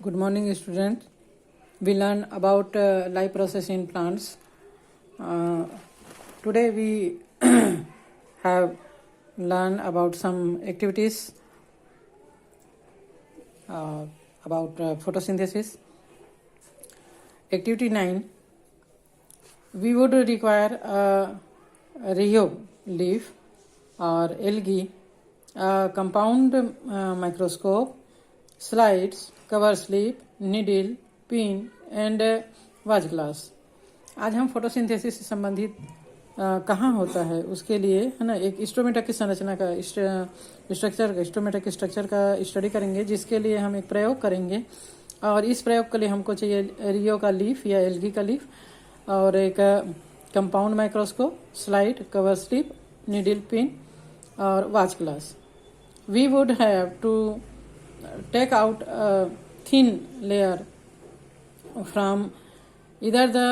Good morning, students. We learn about life process in plants. Today we have learned about some activities about photosynthesis. Activity 9. We would require a rheo leaf or algae, a compound microscope, slides, cover slip, needle, pin and watch glass. आज हम photosynthesis से संबंधित कहाँ होता है उसके लिए है ना एक स्टोमेटा की संरचना का स्ट्रक्चर के स्ट्रक्चर का स्टडी करेंगे, जिसके लिए हम एक प्रयोग करेंगे। और इस प्रयोग के लिए हमको चाहिए रियो का लीफ या एल्गी का लीफ और एक compound microscope, slide, cover slip, needle, pin और watch glass. We would have to take out a thin layer from either the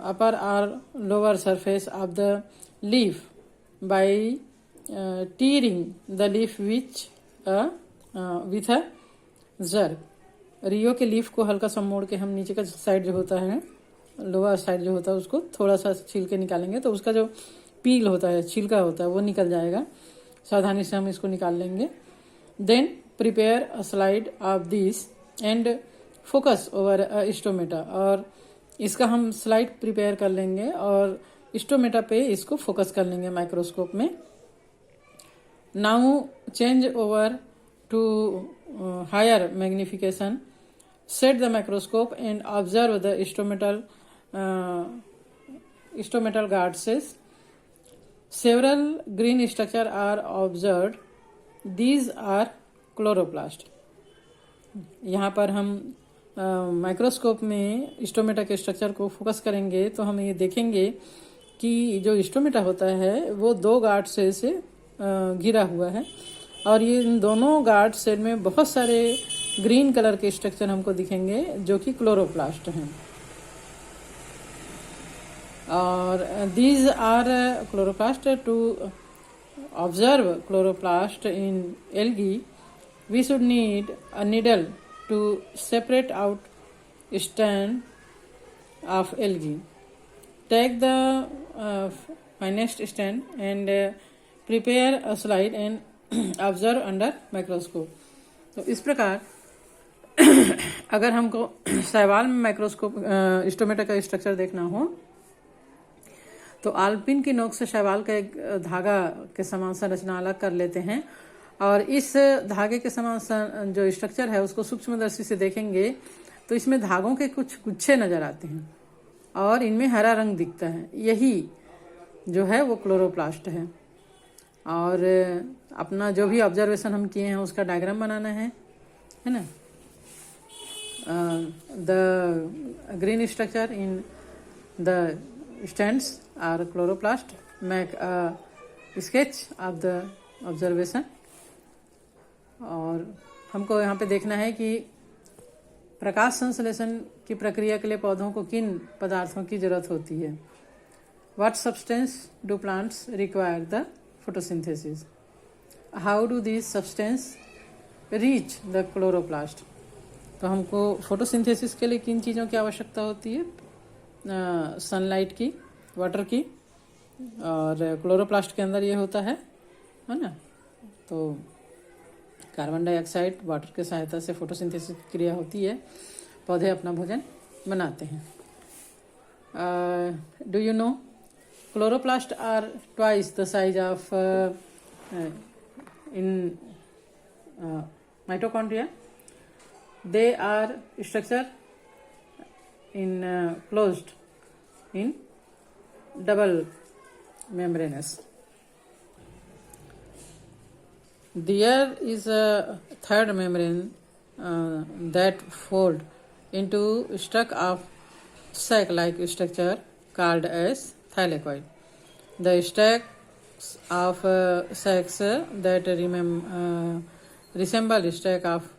upper or lower surface of the leaf by tearing the leaf with a jerk। रियो के leaf को हल्का सा मोड़ के हम नीचे का साइड जो होता है, लोअर साइड जो होता है, उसको थोड़ा सा छील के निकालेंगे तो उसका जो पील होता है, छिलका होता है, वो निकल जाएगा। सावधानी से हम इसको निकाल लेंगे। Then prepare a slide of this and focus over stomata, और इसका हम स्लाइड प्रिपेयर कर लेंगे और स्टोमेटा पे इसको फोकस कर लेंगे माइक्रोस्कोप में। Now change over to higher magnification, set the microscope and observe the stomatal guards. Several green structure are observed, these are chloroplast. यहाँ पर हम माइक्रोस्कोप में स्टोमेटा के स्ट्रक्चर को फोकस करेंगे तो हम ये देखेंगे कि जो स्टोमेटा होता है वो दो गार्ड सेल से घिरा हुआ है, और ये इन दोनों गार्ड सेल में बहुत सारे ग्रीन कलर के स्ट्रक्चर हमको दिखेंगे जो कि क्लोरोप्लास्ट हैं। और these are chloroplast. To observe chloroplast in algae we should need a needle to separate out stand of algae. Take the finest stand and prepare a slide and observe under microscope। तो इस प्रकार अगर हमको शैवाल में microscope stomata का structure देखना हो तो आलपिन की नोक से शैवाल का एक धागा के समान संरचना अलग कर लेते हैं, और इस धागे के समान जो स्ट्रक्चर है उसको सूक्ष्मदर्शी से देखेंगे तो इसमें धागों के कुछ गुच्छे नजर आते हैं और इनमें हरा रंग दिखता है। यही जो है वो क्लोरोप्लास्ट है। और अपना जो भी ऑब्जर्वेशन हम किए हैं उसका डायग्राम बनाना है ना। The green structure in the stands are chloroplast. Make a sketch of the observation. और हमको यहाँ पे देखना है कि प्रकाश संश्लेषण की प्रक्रिया के लिए पौधों को किन पदार्थों की जरूरत होती है। What substance do plants require the photosynthesis. How do this substance reach the chloroplast. तो हमको फोटोसिंथेसिस के लिए किन चीज़ों की आवश्यकता होती है। सनलाइट की, वाटर की, और क्लोरोप्लास्ट के अंदर ये होता है ना। तो कार्बन डाइऑक्साइड वाटर की सहायता से फोटोसिंथेसिस की क्रिया होती है, पौधे अपना भोजन बनाते हैं। Do you know chloroplast are twice the size of in mitochondria. They are structure in closed in double membranes. There is a third membrane that fold into stalk of sac-like structure called as thylakoid. The stalks of sacs that resemble stalk of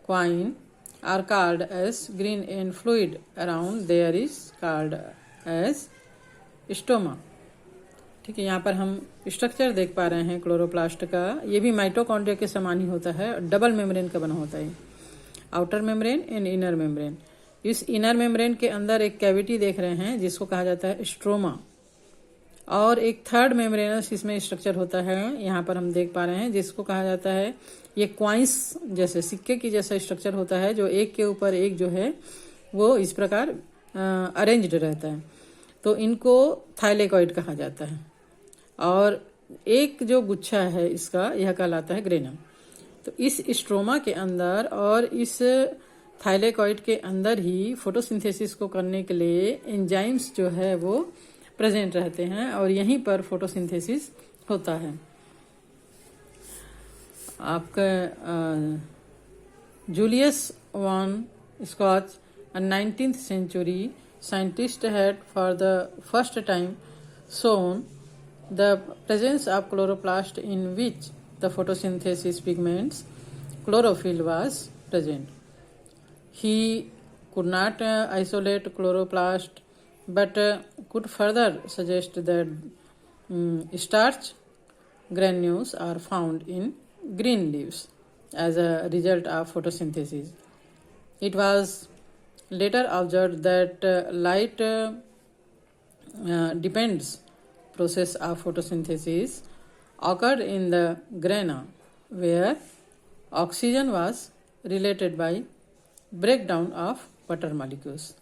coin are called as green, and fluid around there is called as stoma। ठीक है, यहाँ पर हम structure देख पा रहे हैं chloroplast का। ये भी माइटोकॉन्ड्रिया के समान ही होता है, डबल मेम्ब्रेन का बना होता है। Outer membrane and inner membrane. इस इनर मेम्ब्रेन के अंदर एक कैविटी देख रहे हैं जिसको कहा जाता है स्ट्रोमा, और एक थर्ड मेम्ब्रेनस इसमें स्ट्रक्चर होता है, यहाँ पर हम देख पा रहे हैं, जिसको कहा जाता है, ये क्वाइंस जैसे सिक्के की जैसा स्ट्रक्चर होता है, जो एक के ऊपर एक जो है वो इस प्रकार अरेंज्ड रहता है। तो इनको थाइलेकॉइड कहा जाता है। और एक जो गुच्छा है इसका, यह कहलाता है ग्रेनम। तो इस स्ट्रोमा के अंदर और इस थाइलेकॉइड के अंदर ही फोटोसिंथेसिस को करने के लिए एंजाइम्स जो है वो प्रेजेंट रहते हैं, और यहीं पर फोटोसिंथेसिस होता है। आपका जूलियस वॉन स्कॉच, a 19th century scientist, had for the first time shown the presence of chloroplast in which the photosynthesis pigments chlorophyll was present. He could not isolate chloroplast, but could further suggest that starch granules are found in green leaves as a result of photosynthesis. It was later observed that light depends process of photosynthesis occurred in the grana, where oxygen was related by breakdown of water molecules.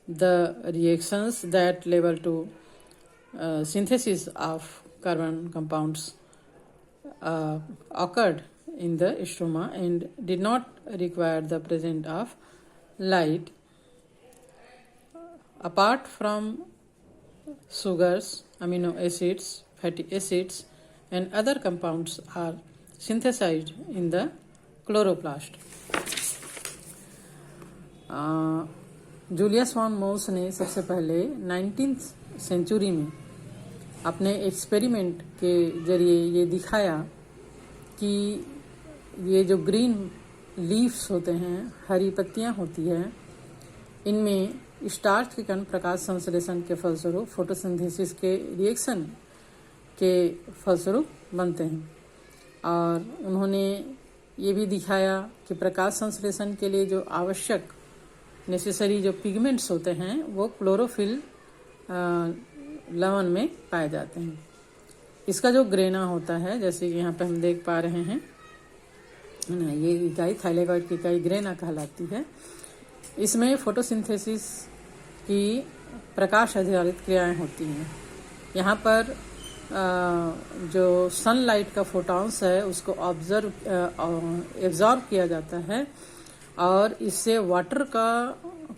The reactions that lead to synthesis of carbon compounds occurred in the stroma and did not require the presence of light. Apart from sugars, amino acids, fatty acids, and other compounds are synthesized in the chloroplast. Julius von Mohls ने सबसे पहले 19th century में अपने experiment के जरिए ये दिखाया कि ये जो ग्रीन लीव्स होते हैं, हरी पत्तियां होती हैं, इनमें स्टार्च के कण प्रकाश संश्लेषण के फलस्वरूप फोटोसिंथेसिस के रिएक्शन के फलस्वरूप बनते हैं। और उन्होंने ये भी दिखाया कि प्रकाश संश्लेषण के लिए जो आवश्यक नेसेसरी जो पिगमेंट्स होते हैं वो क्लोरोफिल लवण में पाए जाते हैं। इसका जो ग्रेना होता है, जैसे कि यहाँ पे हम देख पा रहे हैं ना, ये इकाई थाइलेकॉइड की इकाई ग्रेना कहलाती है। इसमें फोटोसिंथेसिस की प्रकाश आधारित क्रियाएं होती हैं। यहाँ पर जो सनलाइट का फोटॉन्स है उसको एब्जॉर्ब किया जाता है, और इससे वाटर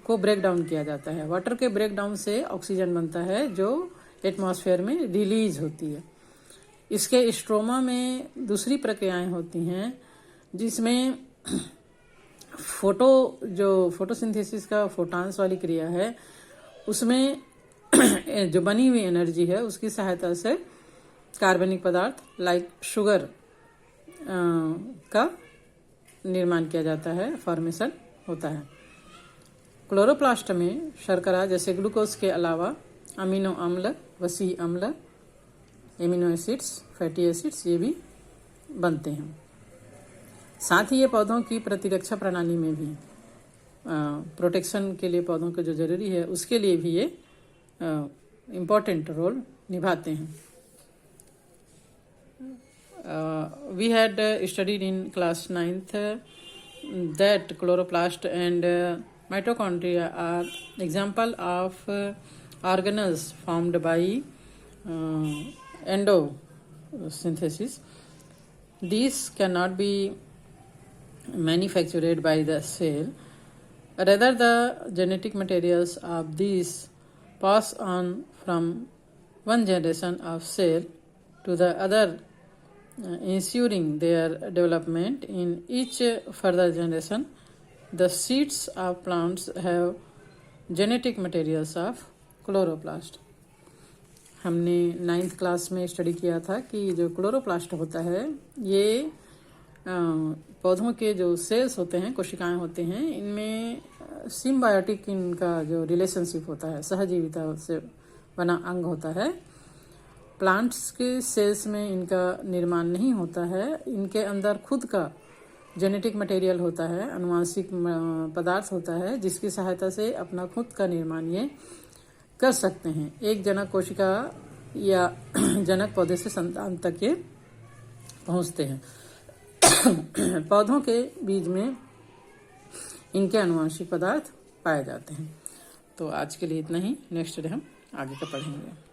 को ब्रेक डाउन किया जाता है। वाटर के ब्रेक डाउन से ऑक्सीजन बनता है जो एटमॉस्फेयर में रिलीज होती है। इसके स्ट्रोमा में दूसरी प्रक्रियाएं होती हैं जिसमें फोटोसिंथेसिस का फोटॉन्स वाली क्रिया है, उसमें जो बनी हुई एनर्जी है उसकी सहायता से कार्बनिक पदार्थ लाइक शुगर का निर्माण किया जाता है, फॉर्मेशन होता है। क्लोरोप्लास्ट में शर्करा जैसे ग्लूकोज के अलावा अमीनो अम्ल, वसी अम्ल, एमिनो एसिड्स, फैटी एसिड्स ये भी बनते हैं। साथ ही ये पौधों की प्रतिरक्षा प्रणाली में भी प्रोटेक्शन के लिए पौधों को जो जरूरी है उसके लिए भी ये इम्पोर्टेंट रोल निभाते हैं। We had studied in class 9th that chloroplast and mitochondria are example of organelles formed by endosynthesis. These cannot be manufactured by the cell. Rather, the genetic materials of these pass on from one generation of cell to the other, ensuring their development in each further generation. The seeds of plants have genetic materials of chloroplast. हमने 9th class में study किया था कि जो chloroplast होता है ये पौधों के जो सेल्स होते हैं, कोशिकाएं होते हैं, इनमें सिम्बायोटिक इनका जो रिलेशनशिप होता है, सहजीविता से बना अंग होता है। प्लांट्स के सेल्स में इनका निर्माण नहीं होता है। इनके अंदर खुद का जेनेटिक मटेरियल होता है, अनुवांशिक पदार्थ होता है, जिसकी सहायता से अपना खुद का निर्माण ये कर सकते हैं। एक जनक कोशिका या जनक पौधे से संतान तक ये पहुंचते हैं। पौधों के बीज में इनके अनुवांशिक पदार्थ पाए जाते हैं। तो आज के लिए इतना ही, नेक्स्ट डे हम आगे का पढ़ेंगे।